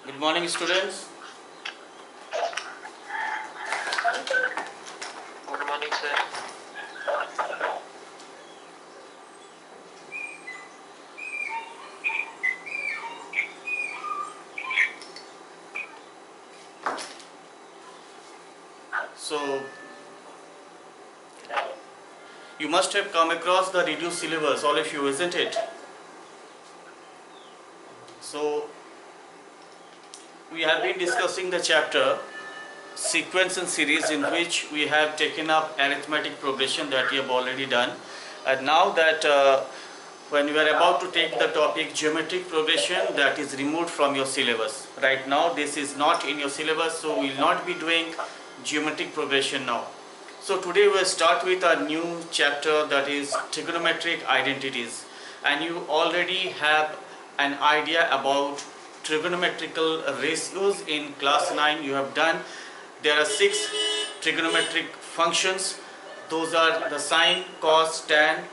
Good morning, students. Good morning, sir. So, you must have come across the reduced syllabus, all of you, isn't it? So, we have been discussing the chapter sequence and series, in which we have taken up arithmetic progression that we have already done. And now that when we are about to take the topic geometric progression, that is removed from your syllabus. Right now this is not in your syllabus, so we will not be doing geometric progression now. So today we'll start with a new chapter, that is trigonometric identities. And you already have an idea about trigonometrical ratios in class 9. You have done. There are 6 trigonometric functions. Those are the sine, cos, tan,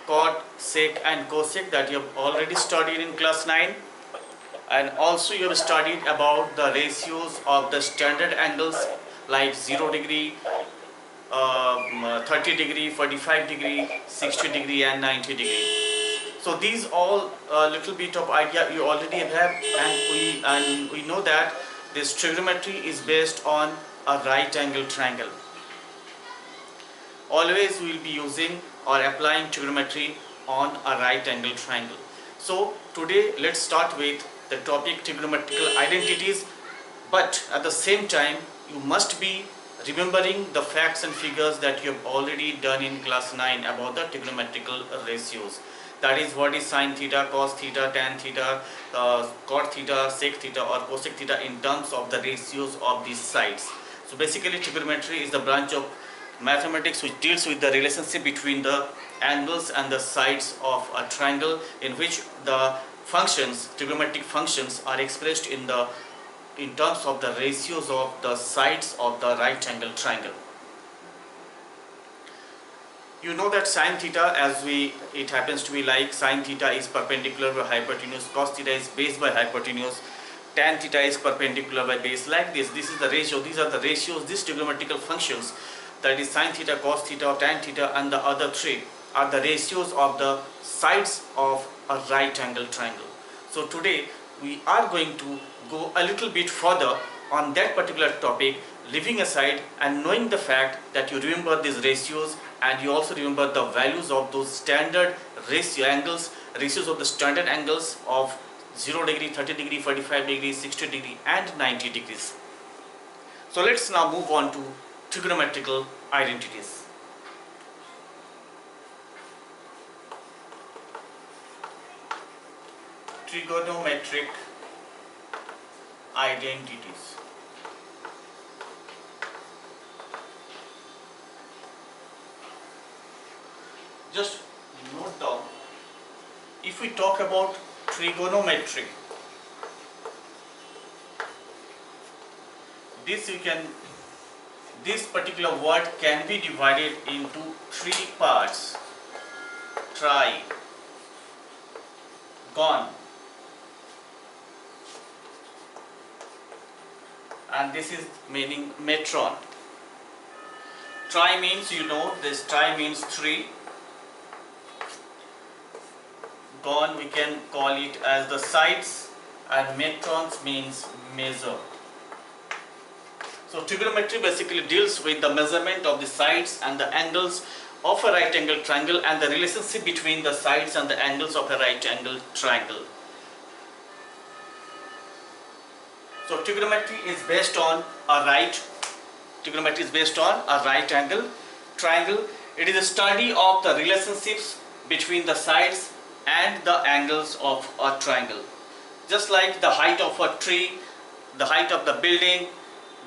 cot, sec and cosec that you have already studied in class 9. And also you have studied about the ratios of the standard angles like 0 degree, 30 degree, 45 degree, 60 degree and 90 degree. So these all little bit of idea you already have, and we know that this trigonometry is based on a right angle triangle. Always we will be using or applying trigonometry on a right angle triangle. So today let's start with the topic trigonometrical identities, but at the same time you must be remembering the facts and figures that you have already done in class 9 about the trigonometrical ratios. That is, what is sine theta, cos theta, tan theta, cot theta, sec theta or cosec theta in terms of the ratios of these sides. So basically trigonometry is the branch of mathematics which deals with the relationship between the angles and the sides of a triangle, in which the functions, trigonometric functions, are expressed in terms of the ratios of the sides of the right angle triangle. You know that sine theta, it happens to be like sine theta is perpendicular by hypotenuse, cos theta is base by hypotenuse, tan theta is perpendicular by base, like this. This is the ratio. These are the ratios. These trigonometrical functions, that is sine theta, cos theta, tan theta and the other 3, are the ratios of the sides of a right angle triangle. So today we are going to go a little bit further on that particular topic, leaving aside and knowing the fact that you remember these ratios, and you also remember the values of those standard ratios of the standard angles of 0 degree, 30 degree, 45 degree, 60 degree and 90 degrees. So let's now move on to trigonometrical identities. Trigonometric identities. Just note down, if we talk about trigonometry, this particular word can be divided into 3 parts: tri, gon, and this is meaning metron. Tri means, you know, this tri means 3. Gon we can call it as the sides, and metrons means measure. So trigonometry basically deals with the measurement of the sides and the angles of a right angle triangle, and the relationship between the sides and the angles of a right angle triangle. So trigonometry is based on a right angle triangle. It is a study of the relationships between the sides and the angles of a triangle. Just like the height of a tree, the height of the building,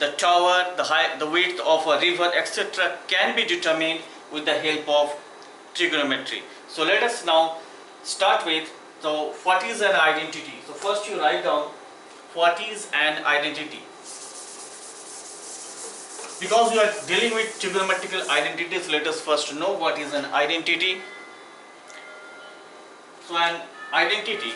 the tower, the width of a river, etc. can be determined with the help of trigonometry. So let us now start with, so what is an identity? So first you write down what is an identity. Because we are dealing with trigonometrical identities, let us first know what is an identity. So an identity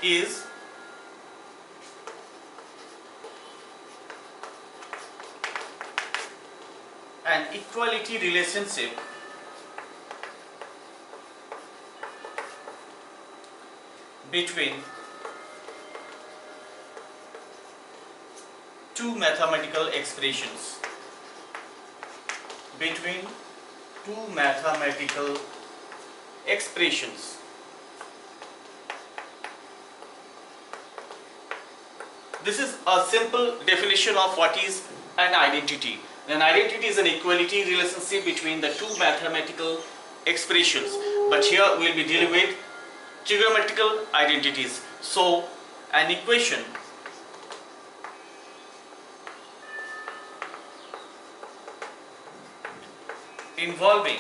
is an equality relationship between two mathematical expressions. Between two mathematical expressions. This is a simple definition of what is an identity. An identity is an equality relationship between the two mathematical expressions. But here we will be dealing with trigonometrical identities. So an equation involving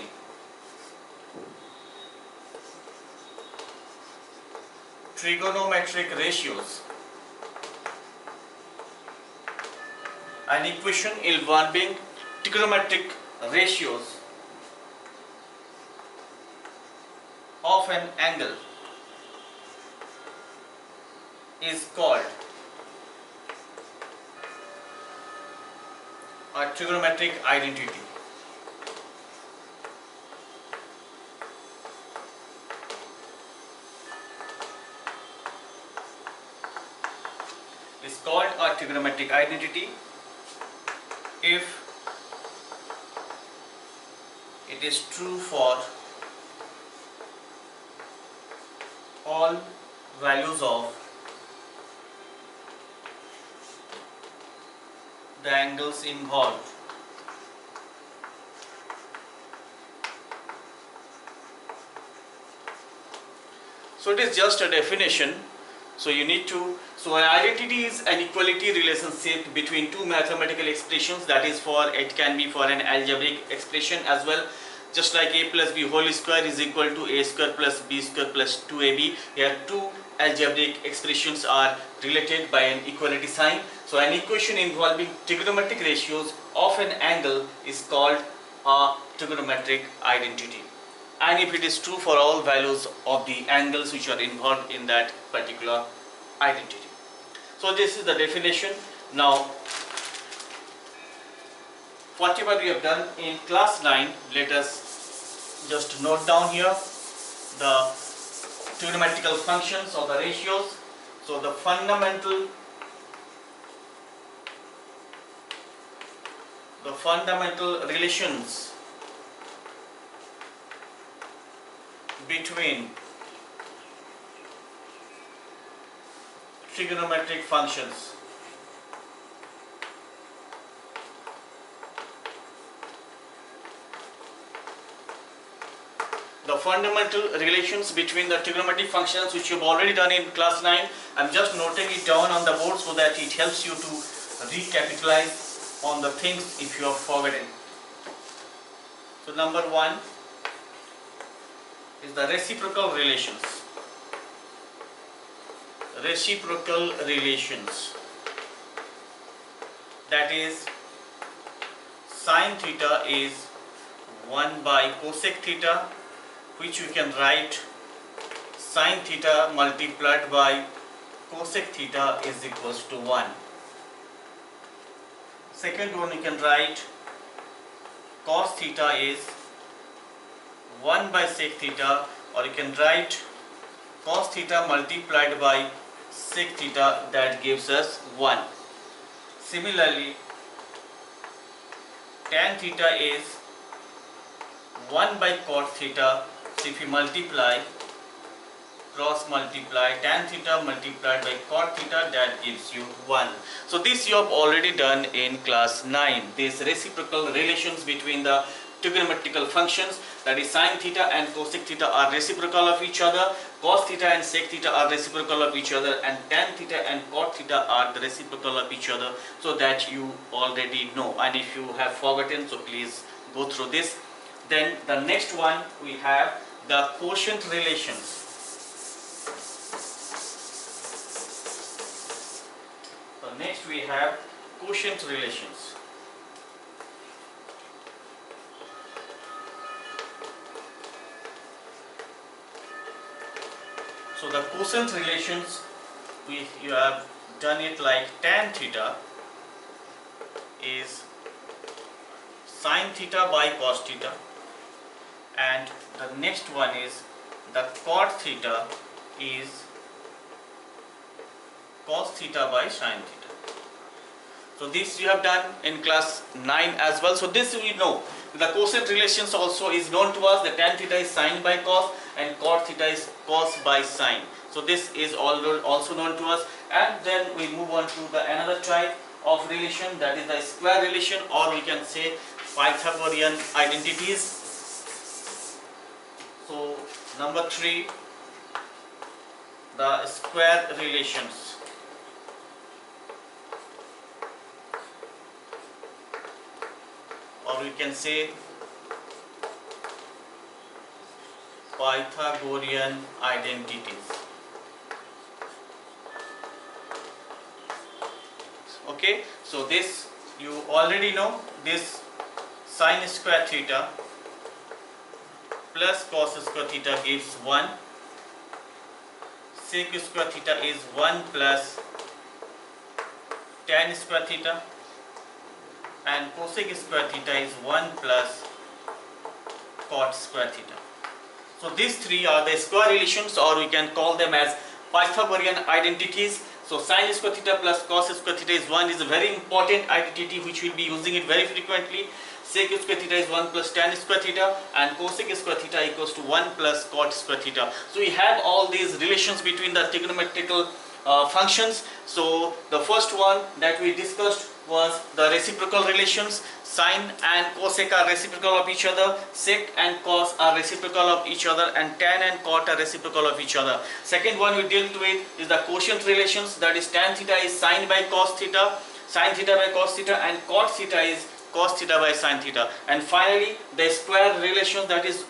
trigonometric ratios, an equation involving trigonometric ratios of an angle is called a trigonometric identity. Is called a trigonometric identity if it is true for all values of the angles involved. So it is just a definition. So you need to, so an identity is an equality relationship between two mathematical expressions, that is for, it can be for an algebraic expression as well, just like a plus b whole square is equal to a square plus b square plus 2ab. Here two algebraic expressions are related by an equality sign. So an equation involving trigonometric ratios of an angle is called a trigonometric identity, and if it is true for all values of the angles which are involved in that particular identity. So this is the definition. Now whatever we have done in class 9, let us just note down here the trigonometrical functions or the ratios. So the fundamental relations between trigonometric functions. The fundamental relations between the trigonometric functions which you have already done in class 9. I am just noting it down on the board so that it helps you to recapitalize on the things if you have forgotten. So number 1 is the reciprocal relations. Reciprocal relations, that is sine theta is 1 by cosec theta, which you can write sine theta multiplied by cosec theta is equals to 1. Second one, you can write cos theta is 1 by sec theta, or you can write cos theta multiplied by sec theta, that gives us 1. Similarly, tan theta is 1 by cot theta. So if you multiply, cross multiply, tan theta multiplied by cot theta, that gives you 1. So this you have already done in class 9. These reciprocal relations between the trigonometrical functions, that is sine theta and cosec theta are reciprocal of each other, cos theta and sec theta are reciprocal of each other, and tan theta and cot theta are the reciprocal of each other, so that you already know. And if you have forgotten, so please go through this. Then the next one, we have the quotient relations. So next we have quotient relations. So the quotient relations you have done it like tan theta is sin theta by cos theta, and the next one is the cot theta is cos theta by sin theta. So this you have done in class 9 as well. So this we know. The cosine relations also is known to us. The tan theta is sin by cos and cot theta is cos by sin. So this is also known to us. And then we move on to the another type of relation, that is the square relation, or we can say Pythagorean identities. So number 3, the square relations. Or we can say Pythagorean identities. Okay, so this you already know. This sin square theta plus cos square theta gives 1. Sec square theta is 1 plus tan square theta, and cosec square theta is 1 plus cot square theta. So these three are the square relations, or we can call them as Pythagorean identities. So sin square theta plus cos square theta is a very important identity which we will be using it very frequently. Sec square theta is 1 plus tan square theta, and cosec square theta equals to 1 plus cot square theta. So we have all these relations between the trigonometrical functions. So the first one that we discussed was the reciprocal relations. Sin and cosec are reciprocal of each other, sec and cos are reciprocal of each other, and tan and cot are reciprocal of each other. Second one we dealt with is the quotient relations, that is tan theta is sin by cos theta, sin theta by cos theta, and cot theta is cos theta by sin theta. And finally the square relations, that is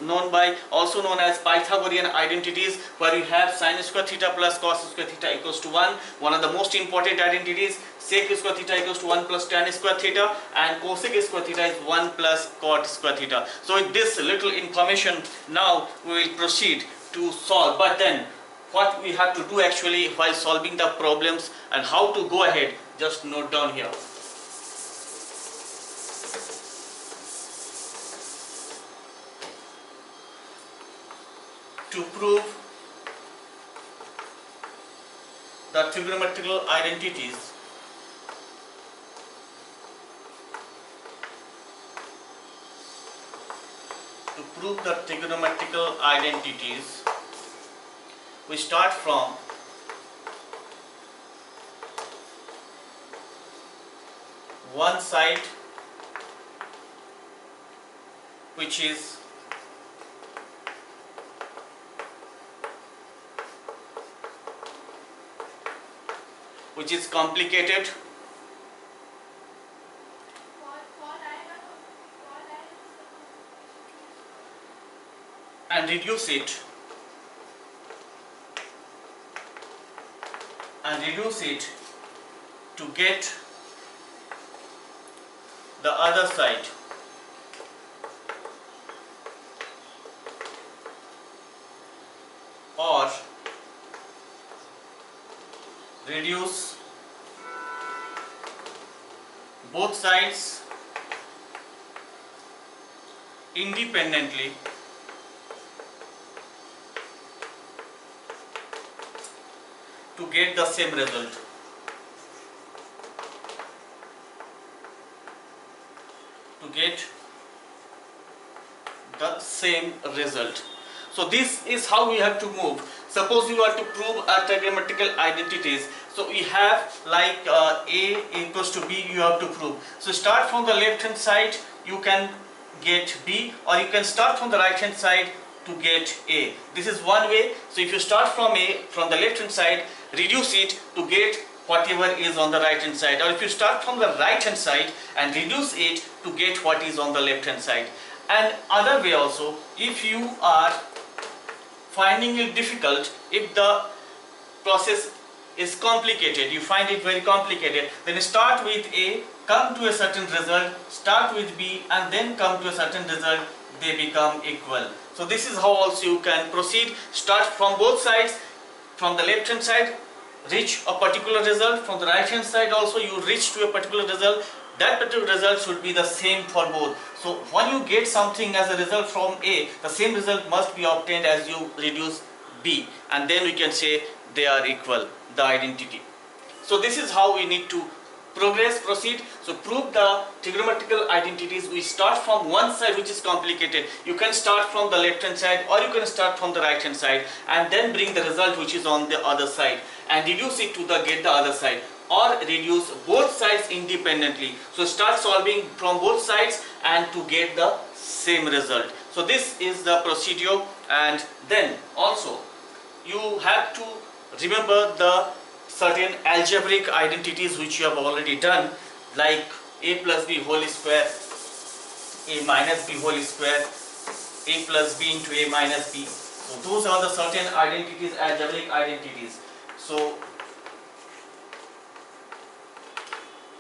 also known as Pythagorean identities, where you have sin square theta plus cos square theta equals to 1. One of the most important identities. Sec square theta equals to 1 plus tan square theta, and cosec square theta is 1 plus cot square theta. So with this little information, now we will proceed to solve. But then what we have to do actually while solving the problems and how to go ahead, just note down here. To prove the trigonometrical identities, we start from one side, which is complicated, and reduce it to get the other side. Or reduce both sides independently to get the same result. So this is how we have to move. Suppose you are to prove a trigonometrical identities. So we have like A equals to B, you have to prove. So start from the left hand side, you can get B, or you can start from the right hand side to get A. This is one way. So if you start from A, from the left hand side, reduce it to get whatever is on the right hand side, or if you start from the right hand side and reduce it to get what is on the left hand side. And other way also, if you are finding it difficult, if the process is complicated, you find it very complicated, then start with A, come to a certain result, start with B, and then come to a certain result, they become equal. So this is how also you can proceed. Start from both sides, from the left hand side, reach a particular result, from the right hand side also you reach to a particular result, that particular result should be the same for both. So when you get something as a result from A, the same result must be obtained as you reduce B, and then we can say they are equal, the identity. So this is how we need to proceed. So prove the trigonometrical identities. We start from one side which is complicated. You can start from the left hand side or you can start from the right hand side and then bring the result which is on the other side and reduce it to get the other side, or reduce both sides independently. So start solving from both sides and to get the same result. So this is the procedure, and then also you have to remember the certain algebraic identities which you have already done, like a plus b whole square, a minus b whole square, a plus b into a minus b. So those are the certain identities, algebraic identities. So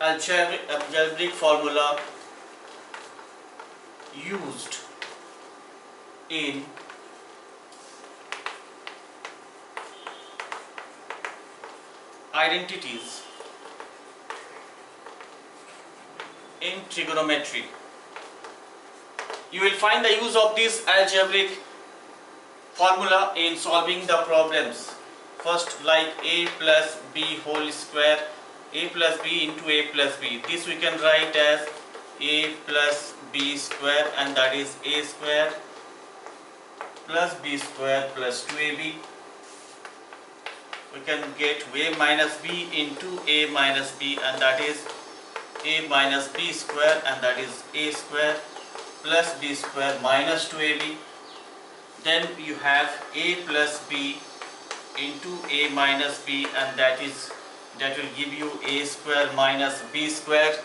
algebraic formula used in identities in trigonometry. You will find the use of this algebraic formula in solving the problems. First, like a plus b whole square, a plus b into a plus b. This we can write as a plus b square, and that is a square plus b square plus 2ab. We can get a minus b into a minus b, and that is a minus b square, and that is a square plus b square minus 2ab. Then you have a plus b into a minus b, and that will give you a square minus b square.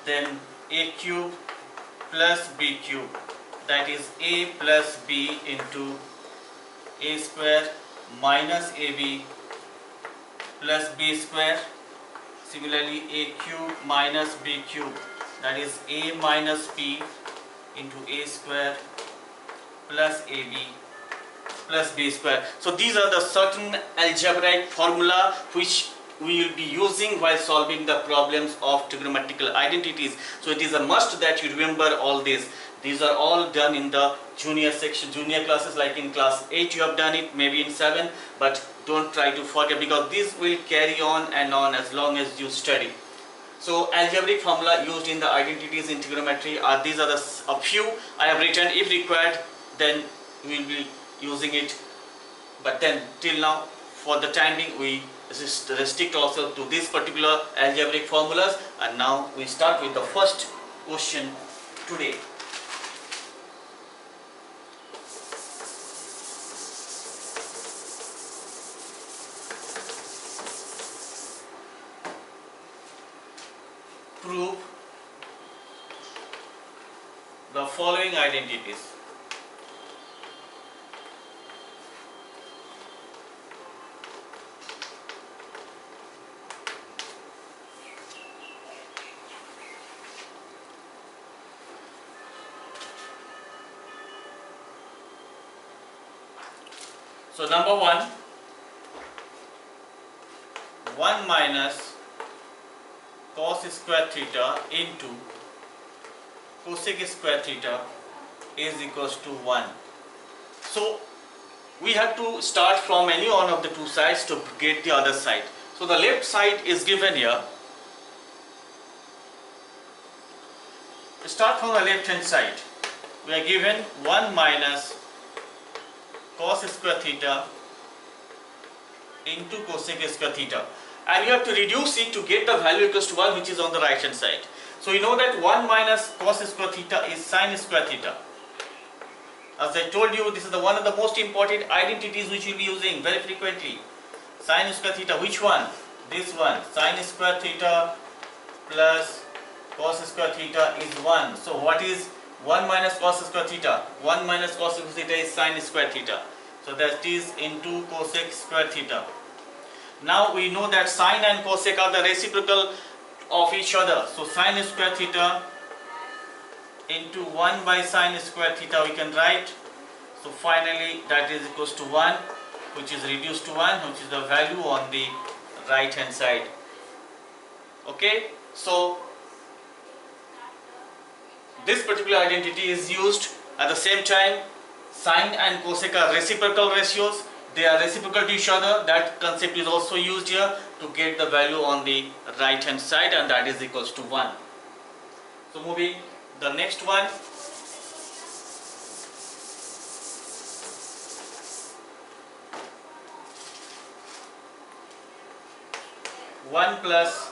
Then a cube plus b cube, that is a plus b into a square minus ab plus b square. Similarly, a cube minus b cube, that is a minus b into a square plus ab plus b square. So these are the certain algebraic formula which we will be using while solving the problems of trigonometrical identities. So it is a must that you remember all this. These are all done in the junior section, junior classes, like in class 8 you have done it, maybe in 7, but don't try to forget, because this will carry on and on as long as you study. So algebraic formula used in the identities in trigonometry are these are a few I have written. If required, then we will be using it, but then till now, for the time being, we restrict ourselves to this particular algebraic formulas. And now we start with the first question today. Prove the following identities. So number 1, 1 minus cos square theta into cosec square theta is equals to 1. So we have to start from any one of the two sides to get the other side. So the left side is given here. To start from the left hand side, we are given 1 minus cos square theta into cosec square theta, and you have to reduce it to get the value equals to 1, which is on the right hand side. So you know that 1 minus cos square theta is sin square theta. As I told you, this is one of the most important identities which we will be using very frequently. Sin square theta, which one? This one. Sin square theta plus cos square theta is 1. So what is 1 minus cos square theta? 1 minus cos square theta is sin square theta. So that is into cosec square theta. Now we know that sin and cosec are the reciprocal of each other. So sin square theta into 1 by sin square theta we can write. So finally that is equals to 1. which is reduced to 1, which is the value on the right hand side. Okay, so this particular identity is used at the same time. Sine and cosec are reciprocal ratios, they are reciprocal to each other. That concept is also used here to get the value on the right hand side, and that is equals to 1. So moving the next one, one plus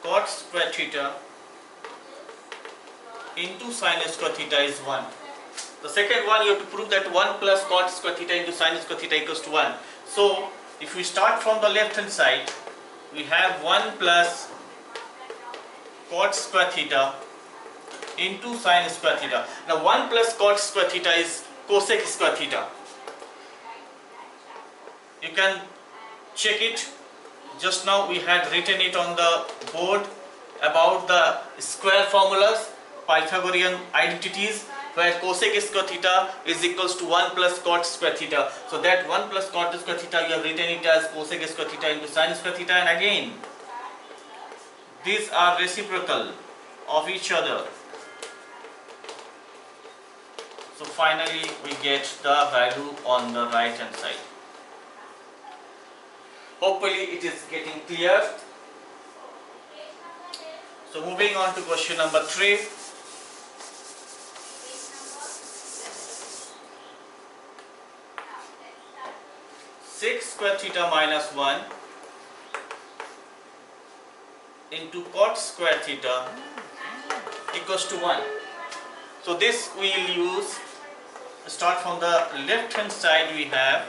cot square theta into sine square theta is 1. The second one, you have to prove that 1 plus cot square theta into sine square theta equals to 1. So if we start from the left hand side, we have 1 plus cot square theta into sine square theta. Now 1 plus cot square theta is cosec square theta. You can check it. Just now we had written it on the board about the square formulas, Pythagorean identities, where cosec square theta is equals to 1 plus cot square theta. So that 1 plus cot square theta, you have written it as cosec square theta into sine square theta, and again these are reciprocal of each other. So finally we get the value on the right hand side. Hopefully it is getting clear. So moving on to question number 3. Sec square theta minus 1 into cot square theta equals to 1. So this we will use. Start from the left hand side, we have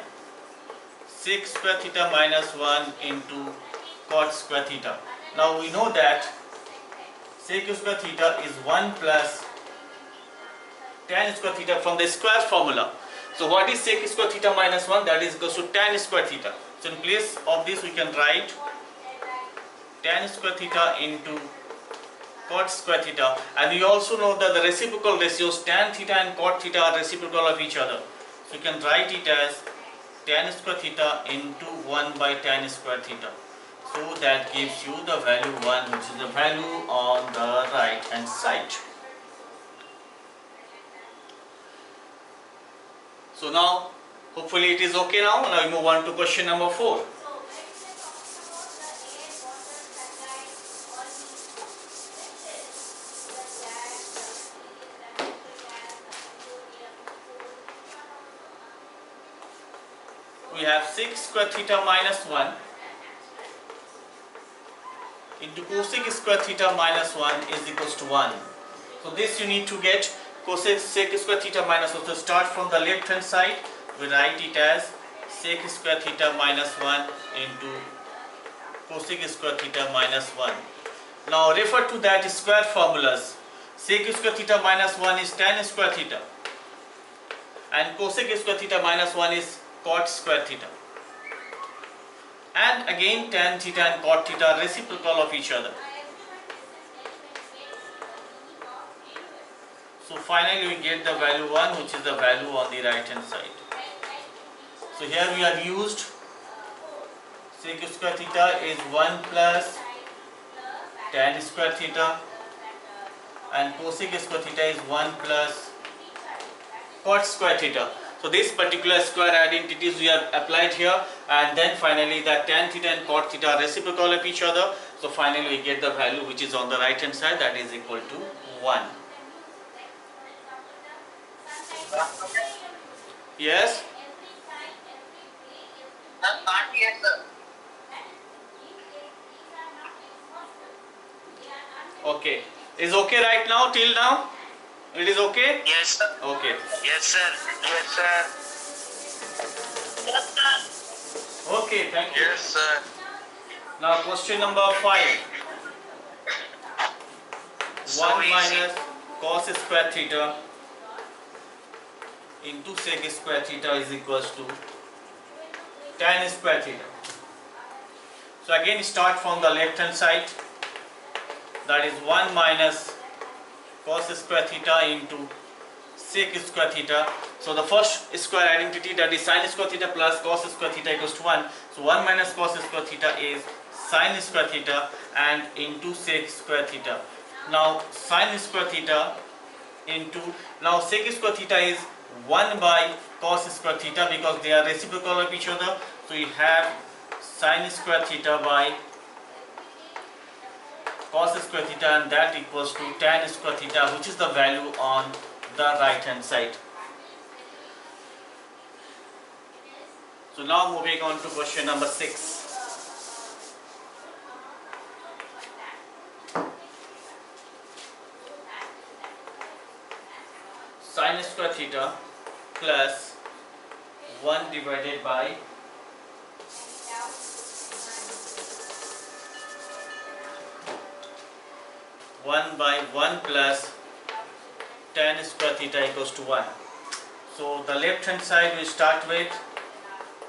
sec square theta minus 1 into cot square theta. Now we know that sec square theta is 1 plus tan square theta from the square formula. So what is sec square theta minus 1? That is equals to tan square theta. So in place of this we can write tan square theta into cot square theta, and we also know that the reciprocal ratios tan theta and cot theta are reciprocal of each other. So you can write it as tan square theta into 1 by tan square theta. So that gives you the value 1, which is the value on the right hand side. So now hopefully it is okay now. Now we move on to question number 4. We have sec square theta minus 1 into cosec square theta minus 1 is equals to 1. So this you need to get cosec sec square theta minus 1. So start from the left hand side, we write it as sec square theta minus 1 into cosec square theta minus 1. Now refer to that square formulas. Sec square theta minus 1 is tan square theta, and cosec square theta minus 1 is cot square theta, and again tan theta and cot theta are reciprocal of each other. So finally we get the value 1, which is the value on the right hand side. So here we have used sec square theta is 1 plus tan square theta, and cosec square theta is 1 plus cot square theta. So this particular square identities we have applied here, and then finally that tan theta and cot theta are reciprocal of each other. So finally we get the value which is on the right hand side, that is equal to 1. Yes? Not yet, sir. Okay. Is okay right now, till now? It is okay? Yes, sir. Okay. Yes, sir. Yes, sir. Yes, sir. Okay, thank you. Yes, sir. Now question number 5. So 1 easy. minus cos square theta into sec square theta is equals to tan square theta. So again start from the left hand side, that is 1 minus cos square theta into sec square theta. So the first square identity, that is sin square theta plus cos square theta equals to 1. So 1 minus cos square theta is sin square theta and into sec square theta. Now sin square theta into, now sec square theta is 1 by cos square theta because they are reciprocal of each other. So we have sin square theta by cos square theta, and that equals to tan square theta, which is the value on the right hand side. So now moving on to question number 6. Sin square theta plus 1 divided by 1 plus tan square theta equals to 1. So the left hand side we start with,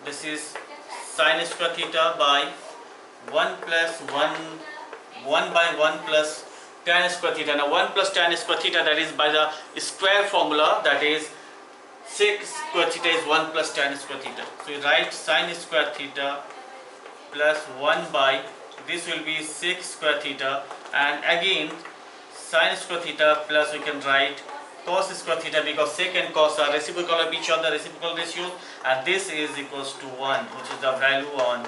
this is sin square theta by 1 by 1 plus tan square theta. Now 1 plus tan square theta, that is by the square formula, that is sec square theta is 1 plus tan square theta. So you write sin square theta plus 1 by, this will be sec square theta, and again sin square theta plus we can write cos square theta because sec and cos are reciprocal of each other, reciprocal ratios, and this is equals to 1, which is the value on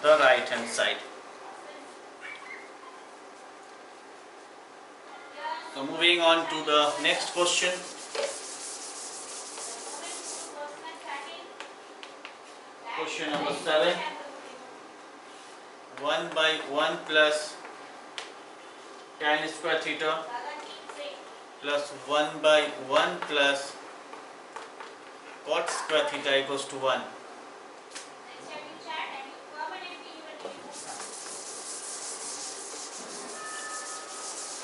the right hand side. So moving on to the next question. Question number 7. 1 by 1 plus tan square theta plus 1 by 1 plus cot square theta equals to 1.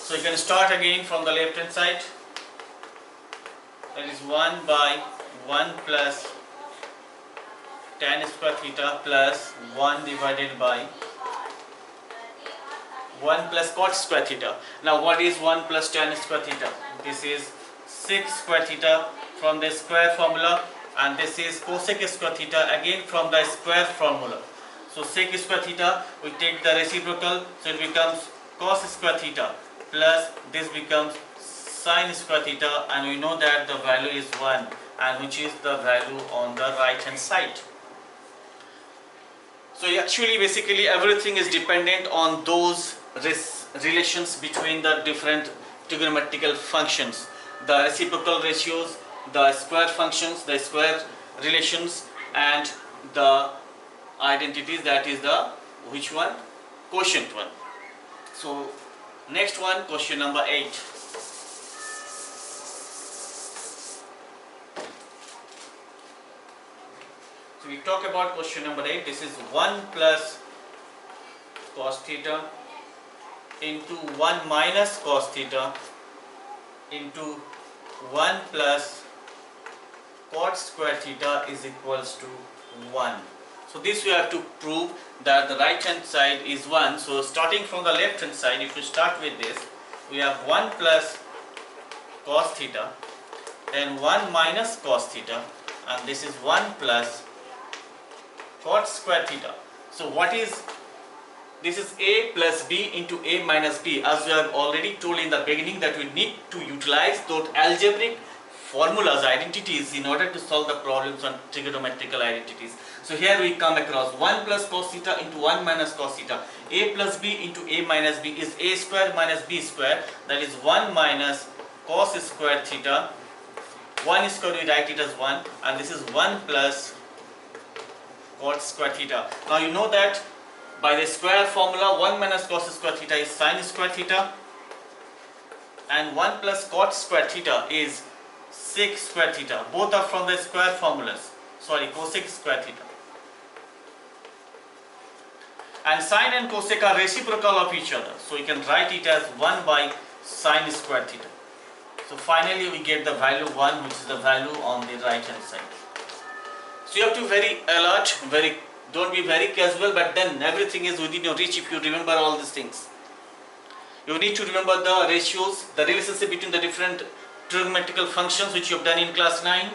So you can start again from the left hand side. That is 1 by 1 plus tan square theta plus 1 divided by 1 plus cot square theta. Now what is 1 plus tan square theta? This is sec square theta from the square formula, and this is cosec square theta again from the square formula. So sec square theta, we take the reciprocal, so it becomes cos square theta plus this becomes sin square theta, and we know that the value is 1, and which is the value on the right hand side. So actually basically everything is dependent on those relations between the different trigonometrical functions, the reciprocal ratios, the square functions, the square relations, and the identities, that is the which one? Quotient one. So next one, question number 8. So we talk about question number 8. This is 1 plus cos theta into 1 minus cos theta into 1 plus cot square theta is equals to 1. So this we have to prove that the right hand side is 1. So starting from the left hand side, if we start with this, we have 1 plus cos theta, then 1 minus cos theta, and this is 1 plus cot square theta. So what is this? Is a plus b into a minus b, as we have already told in the beginning that we need to utilize those algebraic formulas, identities, in order to solve the problems on trigonometrical identities. So here we come across 1 plus cos theta into 1 minus cos theta. A plus b into a minus b is a square minus b square, that is 1 minus cos square theta. 1 square we write it as 1, and this is 1 plus cot square theta. Now you know that by the square formula 1 minus cos square theta is sin square theta, and 1 plus cot square theta is sec square theta. Both are from the square formulas, sorry, cosec square theta. And sin and cosec are reciprocal of each other, so you can write it as 1 by sin square theta. So finally we get the value 1, which is the value on the right hand side. So you have to be very alert, don't be very casual, but then everything is within your reach if you remember all these things. You need to remember the ratios, the relationship between the different trigonometrical functions which you have done in class 9,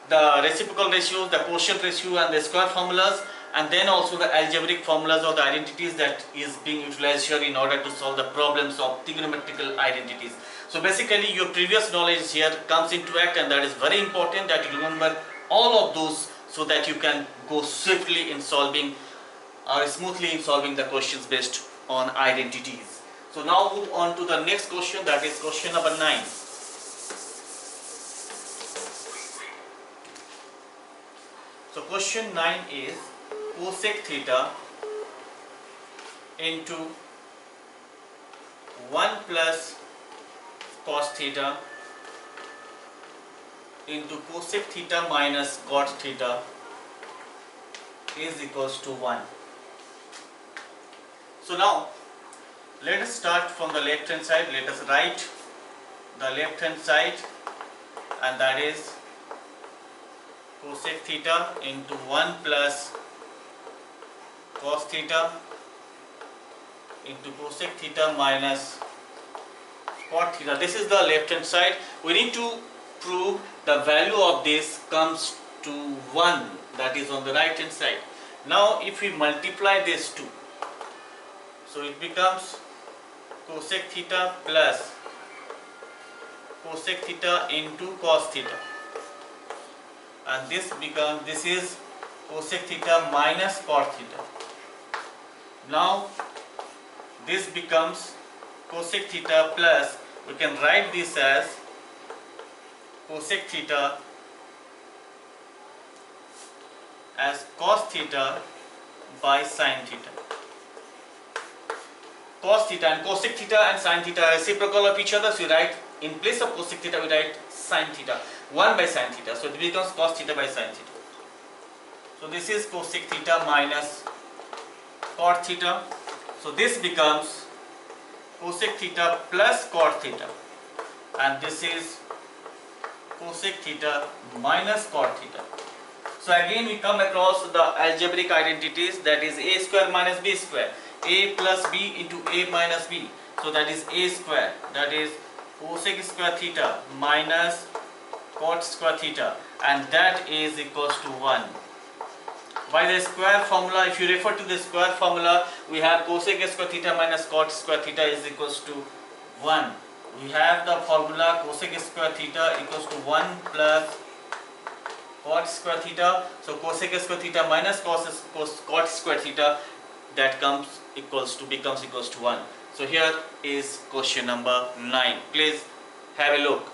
the reciprocal ratios, the quotient ratio and the square formulas, and then also the algebraic formulas or the identities that is being utilized here in order to solve the problems of trigonometrical identities. So basically your previous knowledge here comes into act, and that is very important that you remember all of those so that you can go swiftly in solving or smoothly in solving the questions based on identities. So now move on to the next question, that is question number 9. So question 9 is cosec theta into 1 plus cos theta into cosec theta minus cot theta is equals to 1. So now let us start from the left hand side. Let us write the left hand side, and that is cosec theta into 1 plus cos theta into cosec theta minus cot theta. This is the left hand side. We need to prove the value of this comes to 1, that is on the right hand side. Now if we multiply this 2, so it becomes cosec theta plus cosec theta into cos theta, and this is cosec theta minus cot theta. Now this becomes cosec theta plus, we can write this as cosec theta as cos theta by sin theta. Cos theta and cosec theta and sin theta are reciprocal of each other, so we write in place of cosec theta we write sin theta, 1 by sin theta, so it becomes cos theta by sin theta. So this is cosec theta minus cot theta, so this becomes cosec theta plus cot theta, and this is cosec theta minus cot theta. So again we come across the algebraic identities, that is a square minus b square, a plus b into a minus b, so that is a square, that is cosec square theta minus cot square theta, and that is equals to 1. By the square formula, if you refer to the square formula, we have cosec square theta minus cot square theta is equals to 1. We have the formula cosec square theta equals to 1 plus cot square theta. So cosec square theta minus cot square theta, that becomes equals to 1. So here is question number 9. Please have a look.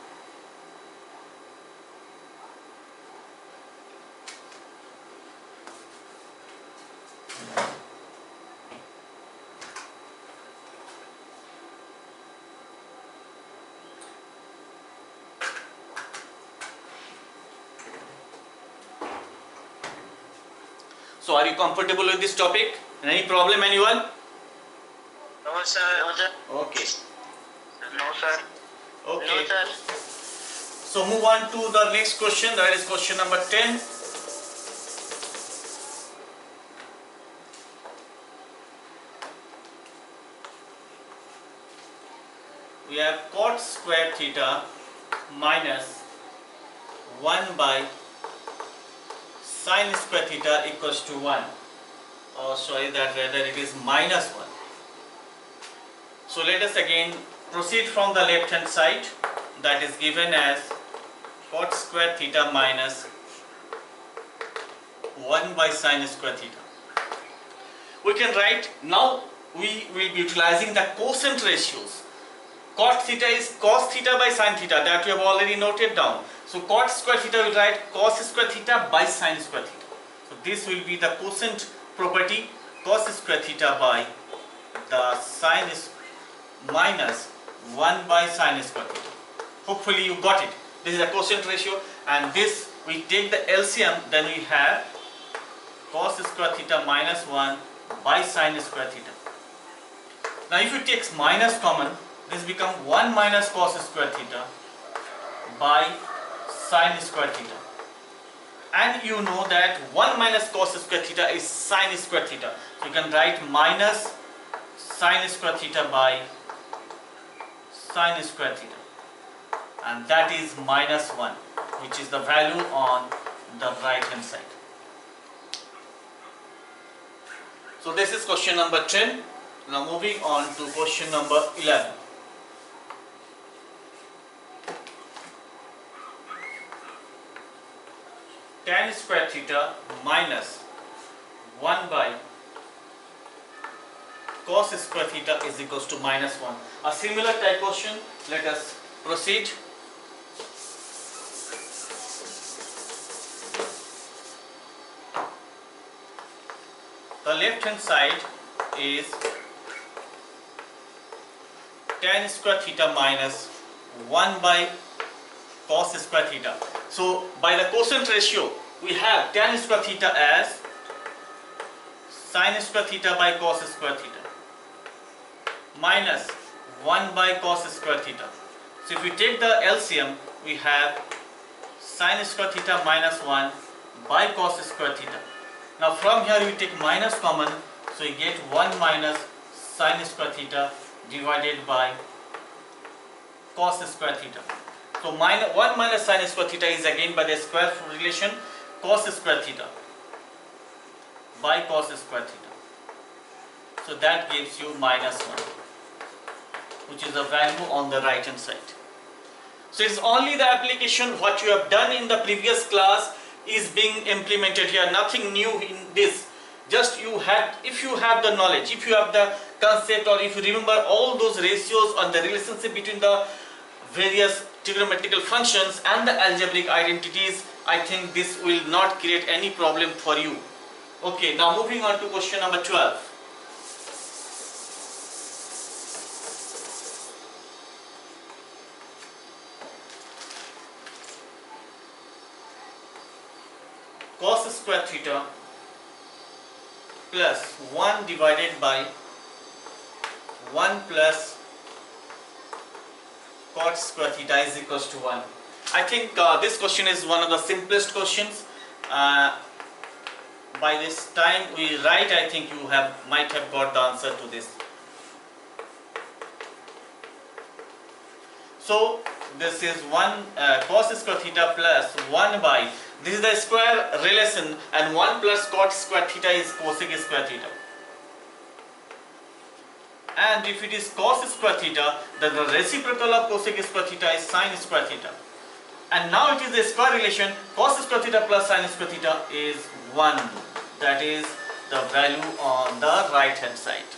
So are you comfortable with this topic? Any problem, anyone? No, sir. No, sir. Okay. No, sir. Okay. No, sir. So move on to the next question, that is question number 10. We have cot square theta minus 1 by sin square theta equals to 1. Oh, sorry, that rather it is minus 1. So let us again proceed from the left hand side, that is given as cot square theta minus 1 by sin square theta. We can write, now we will be utilizing the quotient ratios. Cot theta is cos theta by sin theta, that we have already noted down. So cot square theta will write cos square theta by sin square theta. So this will be the quotient property, cos square theta by the sin minus 1 by sin square theta. Hopefully you got it. This is a quotient ratio, and this we take the LCM, then we have cos square theta minus 1 by sin square theta. Now if you take minus common, this becomes 1 minus cos square theta by sin square theta. And you know that 1 minus cos square theta is sin square theta. So you can write minus sin square theta by sin square theta. and that is minus 1, which is the value on the right hand side. So this is question number 10. Now moving on to question number 11. Tan square theta minus 1 by cos square theta is equals to minus 1. A similar type question. Let us proceed. The left hand side is tan square theta minus 1 by cos square theta. So by the quotient ratio we have tan square theta as sin square theta by cos square theta minus 1 by cos square theta. So if we take the LCM, we have sin square theta minus 1 by cos square theta. Now from here we take minus common, so we get 1 minus sin square theta divided by cos square theta. So 1 minus sin square theta is again by the square relation cos square theta by cos square theta. So that gives you minus 1, which is the value on the right hand side. So it's only the application what you have done in the previous class is being implemented here. Nothing new in this. Just if you have the knowledge, if you have the concept, or if you remember all those ratios on the relationship between the various trigonometrical functions and the algebraic identities, I think this will not create any problem for you. Okay, now moving on to question number 12. Cos square theta plus 1 divided by 1 plus cot square theta is equals to 1. I think this question is one of the simplest questions. By this time we write, I think you might have got the answer to this. So this is 1 cos square theta plus 1 by, this is the square relation, and 1 plus cot square theta is cosec square theta. And if it is cos square theta, then the reciprocal of cosec square theta is sin square theta. And now it is a square relation, cos square theta plus sin square theta is 1. That is the value on the right hand side.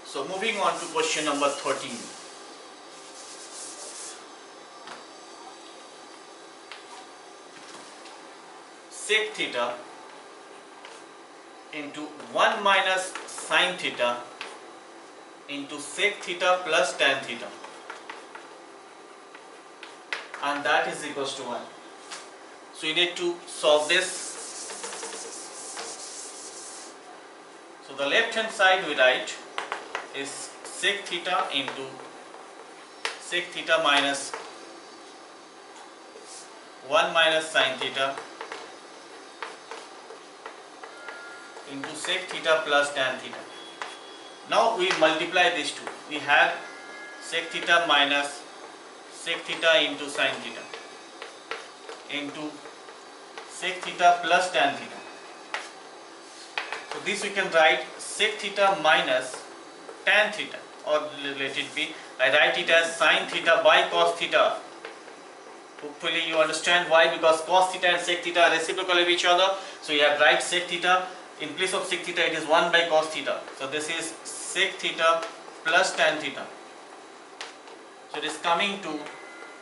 So moving on to question number 13. Sec theta into 1 minus sin theta into sec theta plus tan theta, and that is equals to 1. So you need to solve this. So the left hand side we write is sec theta into sec theta minus 1 minus sin theta into sec theta plus tan theta. Now we multiply these two. We have sec theta minus sec theta into sin theta into sec theta plus tan theta. So this we can write sec theta minus tan theta, or let it be, I write it as sin theta by cos theta. Hopefully you understand why, because cos theta and sec theta are reciprocal of each other. So you have write sec theta, in place of sec theta it is 1 by cos theta. So this is sec theta plus tan theta. So it is coming to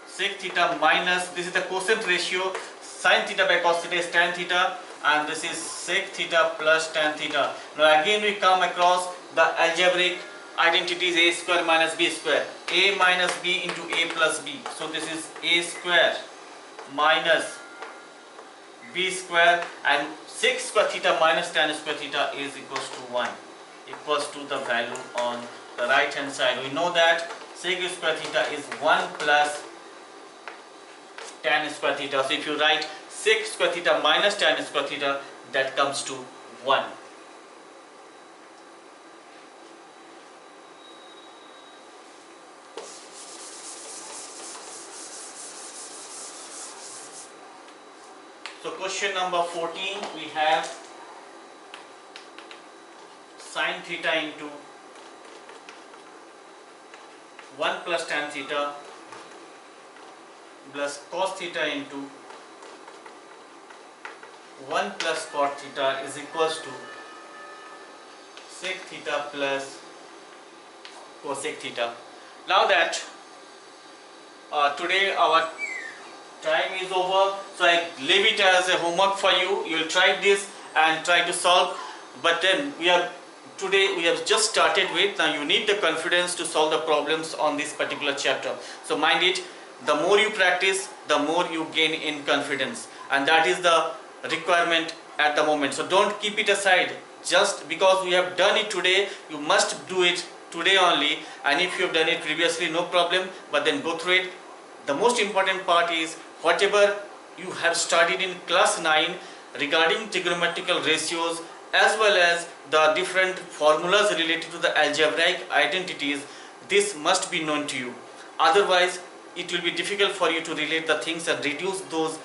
sec theta minus, this is the quotient ratio, sin theta by cos theta is tan theta, and this is sec theta plus tan theta. Now again we come across the algebraic identities a square minus b square, a minus b into a plus b. So this is a square minus b square, and sec square theta minus tan square theta is equals to 1, equals to the value on the right hand side. We know that sec square theta is 1 plus tan square theta. So if you write sec square theta minus tan square theta, that comes to 1. So question number 14, we have sin theta into 1 plus tan theta plus cos theta into 1 plus cot theta is equals to sec theta plus cosec theta. Now that today our time is over, so I leave it as a homework for you. You will try this and try to solve, but then today we have just started with, now you need the confidence to solve the problems on this particular chapter. So mind it, the more you practice, the more you gain in confidence, and that is the requirement at the moment. So don't keep it aside just because we have done it today. You must do it today only, and if you have done it previously, no problem, but then go through it. The most important part is whatever you have studied in class 9 regarding trigonometrical ratios as well as the different formulas related to the algebraic identities, this must be known to you. Otherwise it will be difficult for you to relate the things and reduce those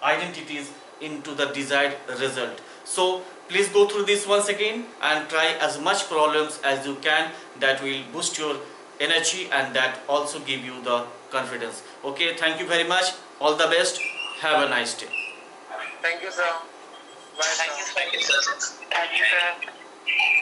identities into the desired result. So please go through this once again and try as much problems as you can. That will boost your energy and that also give you the confidence. Okay, thank you very much. All the best. Have a nice day. Thank you, sir. Bye, sir. Thank you, sir. Thank you, sir.